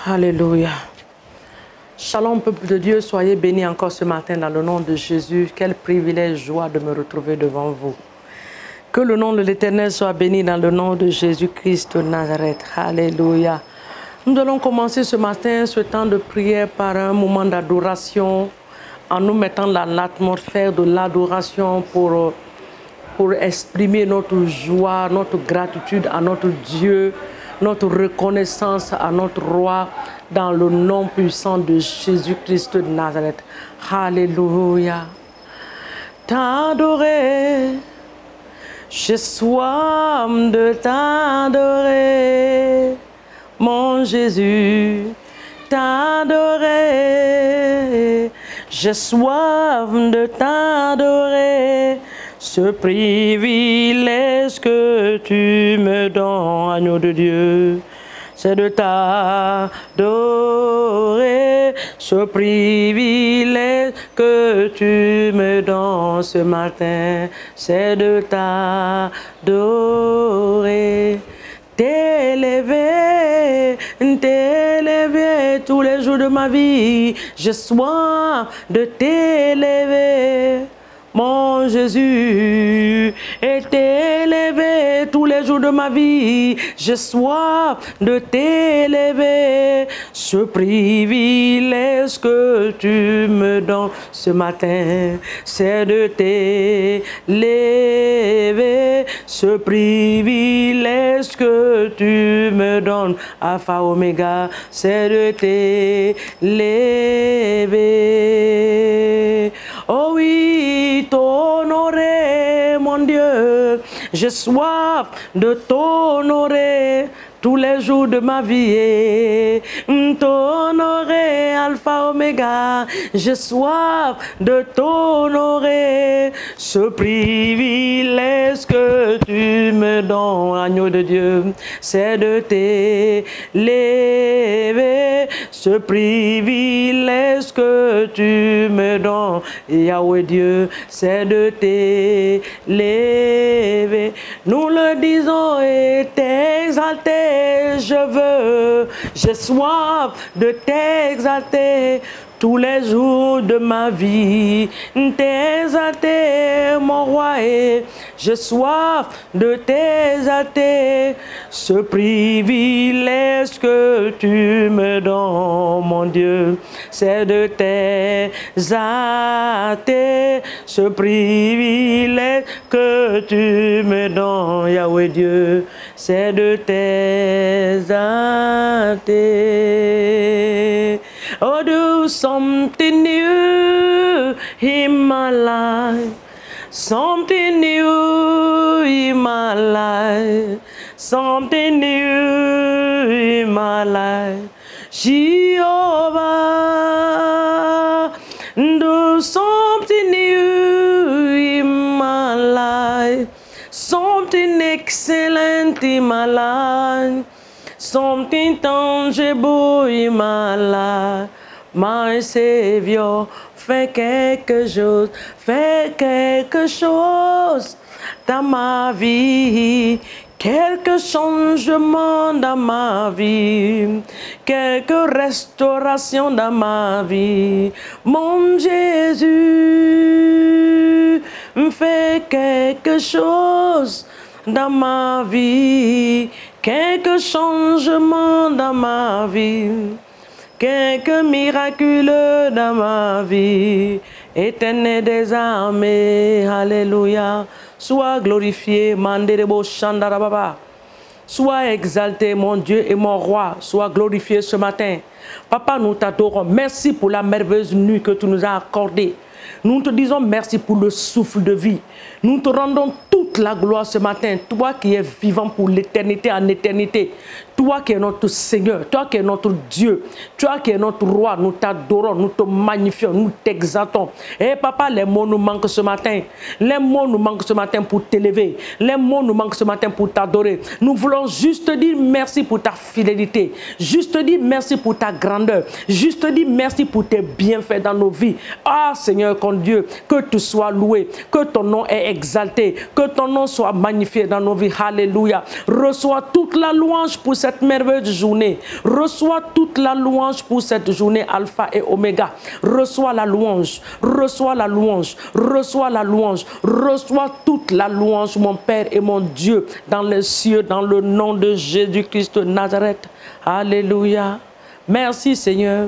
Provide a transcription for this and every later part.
Alléluia. Shalom, peuple de Dieu, soyez bénis encore ce matin dans le nom de Jésus. Quel privilège, joie de me retrouver devant vous. Que le nom de l'Éternel soit béni dans le nom de Jésus-Christ de Nazareth. Alléluia. Nous allons commencer ce matin ce temps de prière par un moment d'adoration en nous mettant dans l'atmosphère de l'adoration pour exprimer notre joie, notre gratitude à notre Dieu, notre reconnaissance à notre roi dans le nom puissant de Jésus-Christ de Nazareth. Alléluia. T'adorer, j'ai soif de t'adorer, mon Jésus. T'adorer, j'ai soif de t'adorer. Ce privilège que tu me donnes, agneau de Dieu, c'est de t'adorer. Ce privilège que tu me donnes ce matin, c'est de t'adorer. T'élever, t'élever tous les jours de ma vie. J'ai soif de t'élever, mon Jésus, et t'élever tous les jours de ma vie. J'ai soif de t'élever. Ce privilège que tu me donnes ce matin, c'est de t'élever. Ce privilège que tu me donnes, Alpha Oméga, c'est de t'élever. Oh oui, t'honorer, mon Dieu. J'ai soif de t'honorer tous les jours de ma vie. T'honorer, Alpha Oméga. J'ai soif de t'honorer. Ce privilège que tu me donnes, agneau de Dieu, c'est de t'élever. Ce privilège que tu me donnes, Yahweh Dieu, c'est de t'élever. Nous le disons et t'exalter, je veux, j'ai soif de t'exalter tous les jours de ma vie. T'exalter, mon roi, et j'ai soif de t'exalter. Ce privilège que tu me donnes, mon Dieu, c'est de t'exalter. Ce privilège que tu me donnes, Yahweh Dieu, c'est de t'exalter. Oh, do something new in my life, something new in my life, something new in my life. Jehovah, do something new in my life, something excellent in my life, something tangible in my life. My Savior, fais quelque chose dans ma vie, quelques changements dans ma vie, quelques restaurations dans ma vie. Mon Jésus, fais quelque chose dans ma vie, quelques changements dans ma vie, quelques miracles dans ma vie. Éternel des armées, alléluia. Sois glorifié, Manderebo Shandarababa. Sois exalté, mon Dieu et mon roi. Sois glorifié ce matin. Papa, nous t'adorons. Merci pour la merveilleuse nuit que tu nous as accordée. Nous te disons merci pour le souffle de vie. Nous te rendons toute la gloire ce matin. Toi qui es vivant pour l'éternité en éternité. Toi qui es notre Seigneur. Toi qui es notre Dieu. Toi qui es notre roi. Nous t'adorons. Nous te magnifions. Nous t'exaltons. Et papa, les mots nous manquent ce matin. Les mots nous manquent ce matin pour t'élever. Les mots nous manquent ce matin pour t'adorer. Nous voulons juste dire merci pour ta fidélité. Juste dire merci pour ta grandeur. Juste dire merci pour tes bienfaits dans nos vies. Ah Seigneur, con Dieu, que tu sois loué. Que ton nom est exalté. Que ton ton nom soit magnifié dans nos vies. Alléluia. Reçois toute la louange pour cette merveilleuse journée. Reçois toute la louange pour cette journée Alpha et Oméga. Reçois la louange. Reçois la louange. Reçois la louange. Reçois toute la louange, mon Père et mon Dieu, dans les cieux, dans le nom de Jésus-Christ de Nazareth. Alléluia. Merci Seigneur.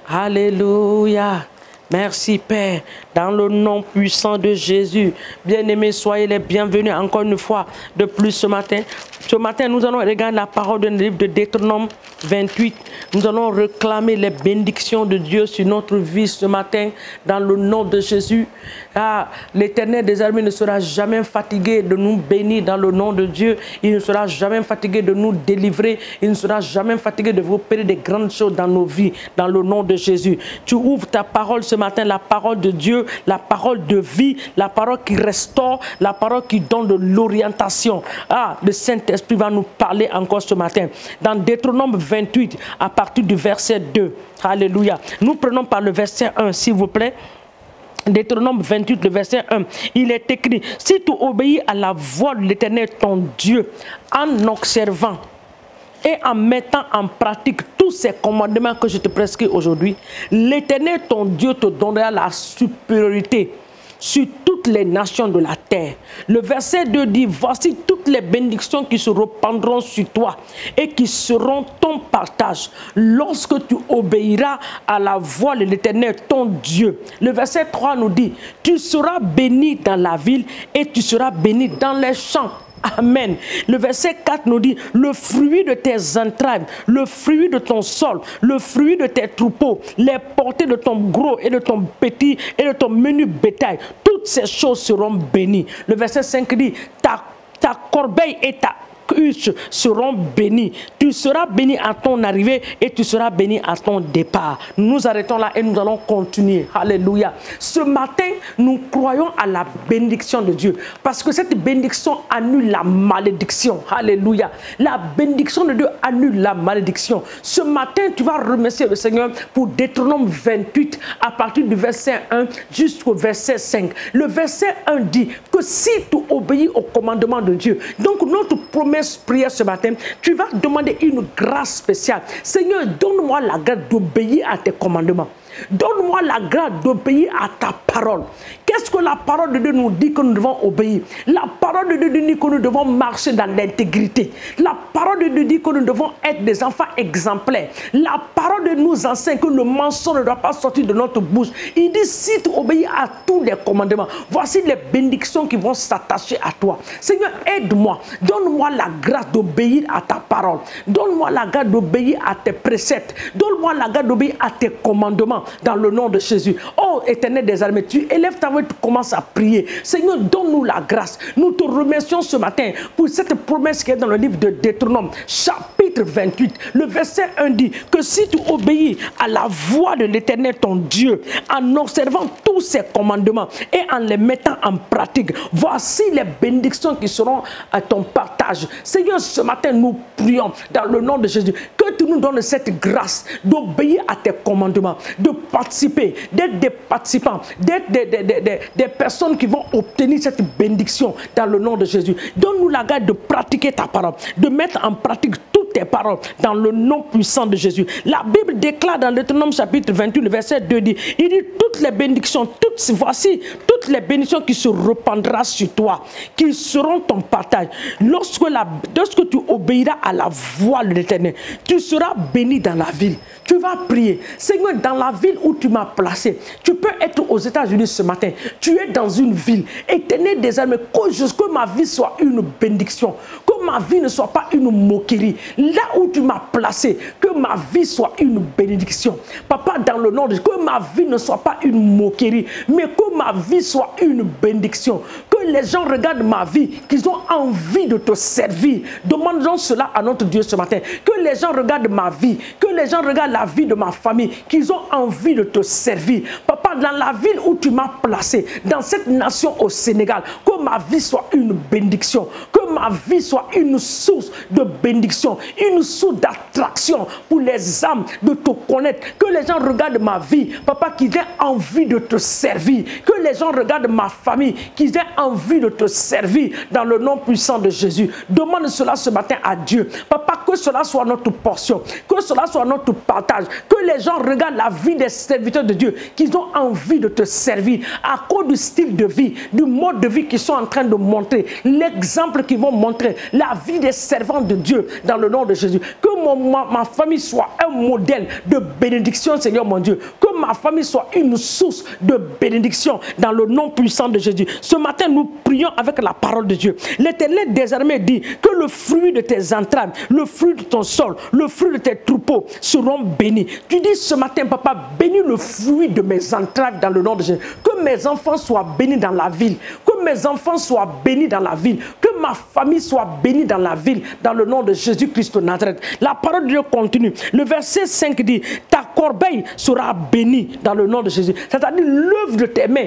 Alléluia. Merci Père, dans le nom puissant de Jésus. Bien-aimés, soyez les bienvenus encore une fois de plus ce matin. Ce matin, nous allons regarder la parole d'un livre de Deutéronome 28. Nous allons réclamer les bénédictions de Dieu sur notre vie ce matin, dans le nom de Jésus. Ah, l'Éternel des armées ne sera jamais fatigué de nous bénir dans le nom de Dieu. Il ne sera jamais fatigué de nous délivrer. Il ne sera jamais fatigué de vous opérer des grandes choses dans nos vies, dans le nom de Jésus. Tu ouvres ta parole ce matin, la parole de Dieu, la parole de vie, la parole qui restaure, la parole qui donne de l'orientation. Ah, le Saint-Esprit va nous parler encore ce matin. Dans Deutéronome 28, à partir du verset 2. Alléluia. Nous prenons par le verset 1, s'il vous plaît. Deutéronome 28, le verset 1, il est écrit: si tu obéis à la voix de l'Éternel ton Dieu, en observant et en mettant en pratique tous ces commandements que je te prescris aujourd'hui, l'Éternel ton Dieu te donnera la supériorité sur toutes les nations de la terre. Le verset 2 dit: voici toutes les bénédictions qui se répandront sur toi et qui seront ton partage lorsque tu obéiras à la voix de l'Éternel ton Dieu. Le verset 3 nous dit: tu seras béni dans la ville et tu seras béni dans les champs. Amen. Le verset 4 nous dit: le fruit de tes entrailles, le fruit de ton sol, le fruit de tes troupeaux, les portées de ton gros et de ton petit et de ton menu bétail, toutes ces choses seront bénies. Le verset 5 dit: ta corbeille et ta cruche seront bénis. Tu seras béni à ton arrivée et tu seras béni à ton départ. Nous arrêtons là et nous allons continuer. Alléluia. Ce matin, nous croyons à la bénédiction de Dieu parce que cette bénédiction annule la malédiction. Alléluia. La bénédiction de Dieu annule la malédiction. Ce matin, tu vas remercier le Seigneur pour Deutéronome 28 à partir du verset 1 jusqu'au verset 5. Le verset 1 dit que si tu obéis au commandement de Dieu, donc notre promesse prière ce matin, tu vas demander une grâce spéciale. Seigneur, donne-moi la grâce d'obéir à tes commandements. Donne-moi la grâce d'obéir à ta parole. Qu'est-ce que la parole de Dieu nous dit que nous devons obéir? La parole de Dieu nous dit que nous devons marcher dans l'intégrité. La parole de Dieu dit que nous devons être des enfants exemplaires. La parole de Dieu nous enseigne que le mensonge ne doit pas sortir de notre bouche. Il dit: si tu obéis à tous les commandements, voici les bénédictions qui vont s'attacher à toi. Seigneur, aide-moi. Donne-moi la grâce d'obéir à ta parole. Donne-moi la grâce d'obéir à tes préceptes. Donne-moi la grâce d'obéir à tes commandements. Dans le nom de Jésus. Oh Éternel des armées, tu élèves ta voix et tu commences à prier. Seigneur, donne-nous la grâce. Nous te remercions ce matin pour cette promesse qui est dans le livre de Deutéronome, chapitre 28. Le verset 1 dit que si tu obéis à la voix de l'Éternel ton Dieu, en observant tous ses commandements et en les mettant en pratique, voici les bénédictions qui seront à ton partage. Seigneur, ce matin, nous prions dans le nom de Jésus que tu nous donnes cette grâce d'obéir à tes commandements, de participer, d'être des participants, d'être des personnes qui vont obtenir cette bénédiction dans le nom de Jésus. Donne-nous la grâce de pratiquer ta parole, de mettre en pratique toutes tes paroles dans le nom puissant de Jésus. La Bible déclare dans Deutéronome chapitre 28, le verset 2 dit, il dit: toutes les bénédictions, voici toutes les bénédictions qui se répandront sur toi, qui seront ton partage. Lorsque tu obéiras à la voix de l'Éternel, tu seras béni dans la ville. Tu vas prier: Seigneur, dans la ville où tu m'as placé, tu peux être aux États-Unis ce matin, tu es dans une ville, Éternel des armées, que ma vie soit une bénédiction, que ma vie ne soit pas une moquerie. Là où tu m'as placé, que ma vie soit une bénédiction. Papa, dans le nom de Dieu, que ma vie ne soit pas une moquerie, mais que ma vie soit une bénédiction. Que les gens regardent ma vie, qu'ils ont envie de te servir. Demandons cela à notre Dieu ce matin. Que les gens regardent ma vie, que les gens regardent la vie de ma famille, qu'ils ont envie de te servir. Papa, dans la ville où tu m'as placé, dans cette nation au Sénégal, que ma vie soit une bénédiction, que Que ma vie soit une source de bénédiction, une source d'attraction pour les âmes de te connaître. Que les gens regardent ma vie, papa, qu'ils aient envie de te servir. Que les gens regardent ma famille, qu'ils aient envie de te servir dans le nom puissant de Jésus. Demande cela ce matin à Dieu. Papa, que cela soit notre portion, que cela soit notre partage. Que les gens regardent la vie des serviteurs de Dieu, qu'ils ont envie de te servir à cause du style de vie, du mode de vie qu'ils sont en train de montrer, l'exemple qu'ils vont montrer, la vie des servants de Dieu dans le nom de Jésus. Que ma famille soit un modèle de bénédiction, Seigneur mon Dieu. Que ma famille soit une source de bénédiction dans le nom puissant de Jésus. Ce matin, nous prions avec la parole de Dieu. L'Éternel des armées dit que le fruit de tes entrailles, le fruit de ton sol, le fruit de tes troupeaux seront bénis. Tu dis ce matin, papa, bénis le fruit de mes entrailles dans le nom de Jésus. Que mes enfants soient bénis dans la ville. Que mes enfants soient bénis dans la ville. Que ma famille soit bénie dans la ville dans le nom de Jésus-Christ de Nazareth. La parole de Dieu continue. Le verset 5 dit, ta corbeille sera bénie dans le nom de Jésus. C'est-à-dire l'œuvre de tes mains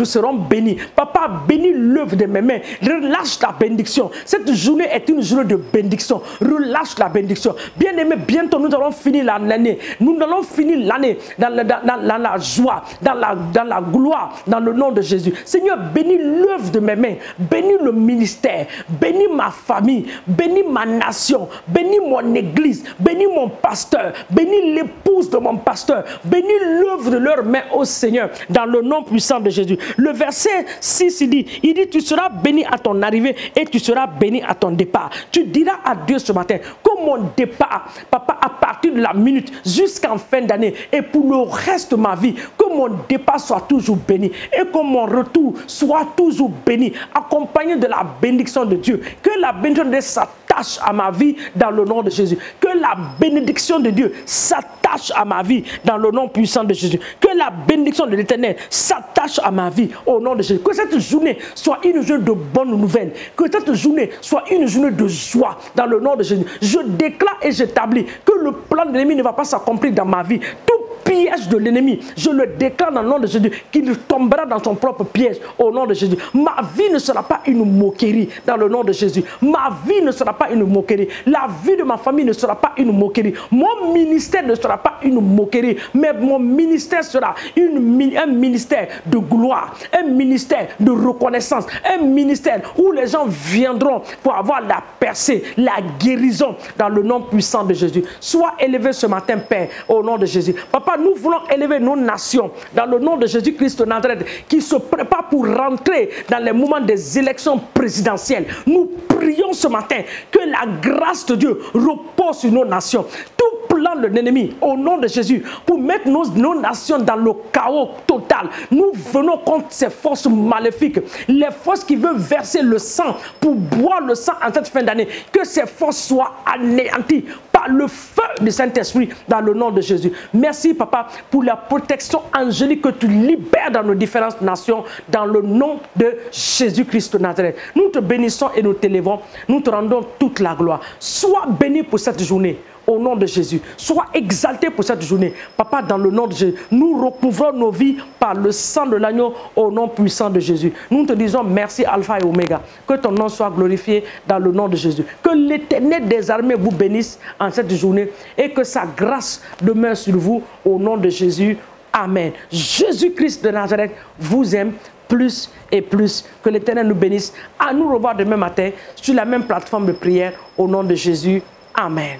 seront bénies. Papa, bénis l'œuvre de mes mains. Relâche la bénédiction. Cette journée est une journée de bénédiction. Relâche la bénédiction. Bien aimé, bientôt nous allons finir l'année. Nous allons finir l'année dans la joie, dans la gloire, dans le nom de Jésus. Seigneur, bénis l'œuvre de mes mains. Bénis le ministère. Bénis ma famille. Bénis ma nation. Bénis mon église. Bénis mon pasteur. Bénis l'épouse de mon pasteur. Bénis l'œuvre de leurs mains, ô Seigneur, dans le nom puissant de Jésus. Le verset 6, il dit, tu seras béni à ton arrivée et tu seras béni à ton départ. Tu diras à Dieu ce matin que mon départ, papa, à partir de la minute jusqu'en fin d'année et pour le reste de ma vie, que mon départ soit toujours béni et que mon retour soit toujours béni, accompagné de la bénédiction de Dieu. Que la bénédiction de Dieu s'attache à ma vie dans le nom de Jésus. Que la bénédiction de Dieu s'attache à ma vie dans le nom puissant de Jésus. Que la bénédiction de l'Éternel s'attache à ma vie au nom de Jésus. Que cette journée soit une journée de bonnes nouvelles. Que cette journée soit une journée de joie dans le nom de Jésus. Je déclare et j'établis que le plan de l'ennemi ne va pas s'accomplir dans ma vie. Tout piège de l'ennemi, je le déclare dans le nom de Jésus, qu'il tombera dans son propre piège au nom de Jésus. Ma vie ne sera pas une moquerie dans le nom de Jésus. Ma vie ne sera pas une moquerie. La vie de ma famille ne sera pas une moquerie. Mon ministère ne sera pas une moquerie, mais mon ministère sera un ministère de gloire, un ministère de reconnaissance, un ministère où les gens viendront pour avoir la percée, la guérison dans le nom puissant de Jésus. Sois élevé ce matin, Père, au nom de Jésus. Papa, nous voulons élever nos nations dans le nom de Jésus-Christ de Nazareth qui se prépare pour rentrer dans les moments des élections présidentielles. Nous prions ce matin que la grâce de Dieu repose sur nos nations. Tout plan de l'ennemi au nom de Jésus pour mettre nos nations dans le chaos total. Nous venons contre ces forces maléfiques, les forces qui veulent verser le sang pour boire le sang en cette fin d'année. Que ces forces soient anéanties par le feu du Saint-Esprit dans le nom de Jésus. Merci papa pour la protection angélique que tu libères dans nos différentes nations dans le nom de Jésus-Christ de Nazareth. Nous te bénissons et nous t'élevons. Nous te rendons toute la gloire. Sois béni pour cette journée. Au nom de Jésus, sois exalté pour cette journée. Papa, dans le nom de Jésus, nous recouvrons nos vies par le sang de l'agneau au nom puissant de Jésus. Nous te disons merci Alpha et Oméga. Que ton nom soit glorifié dans le nom de Jésus. Que l'Éternel des armées vous bénisse en cette journée et que sa grâce demeure sur vous au nom de Jésus. Amen. Jésus-Christ de Nazareth vous aime plus et plus. Que l'Éternel nous bénisse. À nous revoir demain matin sur la même plateforme de prière au nom de Jésus. Amen.